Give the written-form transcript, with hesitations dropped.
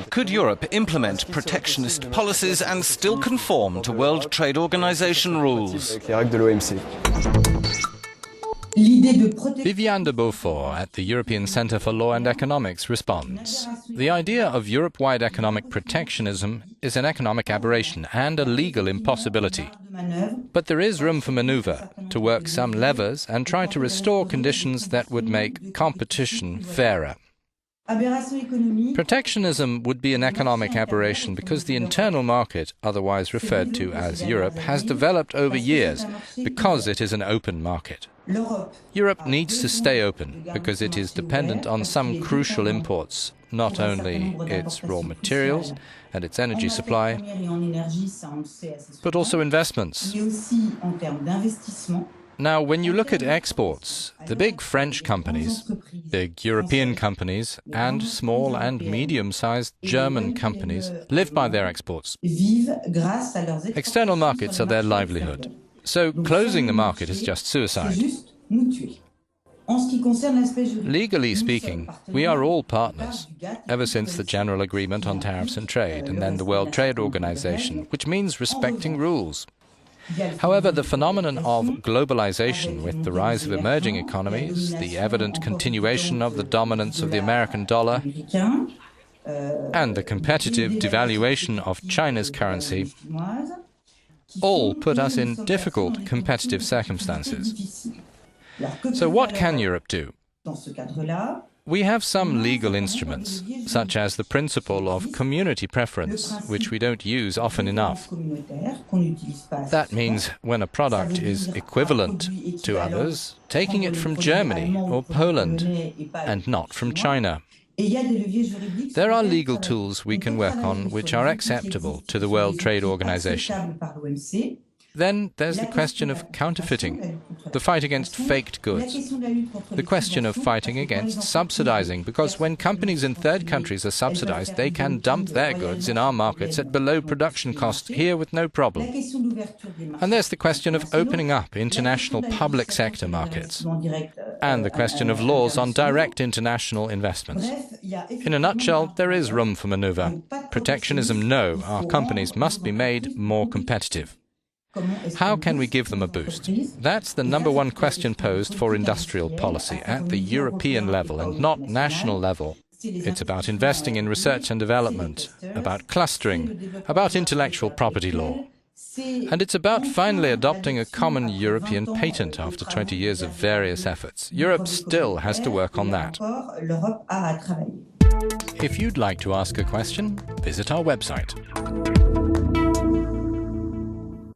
Could Europe implement protectionist policies and still conform to World Trade Organization rules? Viviane de Beaufort at the European Centre for Law and Economics responds. The idea of Europe-wide economic protectionism is an economic aberration and a legal impossibility. But there is room for manoeuvre, to work some levers and try to restore conditions that would make competition fairer. Protectionism would be an economic aberration because the internal market, otherwise referred to as Europe, has developed over years because it is an open market. Europe needs to stay open because it is dependent on some crucial imports, not only its raw materials and its energy supply, but also investments. Now, when you look at exports, the big French companies, big European companies, and small and medium-sized German companies live by their exports. External markets are their livelihood. So closing the market is just suicide. Legally speaking, we are all partners, ever since the General Agreement on Tariffs and Trade, and then the World Trade Organization, which means respecting rules. However, the phenomenon of globalization, with the rise of emerging economies, the evident continuation of the dominance of the American dollar, and the competitive devaluation of China's currency, all put us in difficult competitive circumstances. So what can Europe do? We have some legal instruments, such as the principle of community preference, which we don't use often enough. That means when a product is equivalent to others, taking it from Germany or Poland, and not from China. There are legal tools we can work on which are acceptable to the World Trade Organization. Then there's the question of counterfeiting, the fight against faked goods, the question of fighting against subsidizing, because when companies in third countries are subsidized, they can dump their goods in our markets at below production cost here with no problem. And there's the question of opening up international public sector markets, and the question of laws on direct international investments. In a nutshell, there is room for maneuver. Protectionism, no, our companies must be made more competitive. How can we give them a boost? That's the number one question posed for industrial policy at the European level and not national level. It's about investing in research and development, about clustering, about intellectual property law. And it's about finally adopting a common European patent after 20 years of various efforts. Europe still has to work on that. If you'd like to ask a question, visit our website.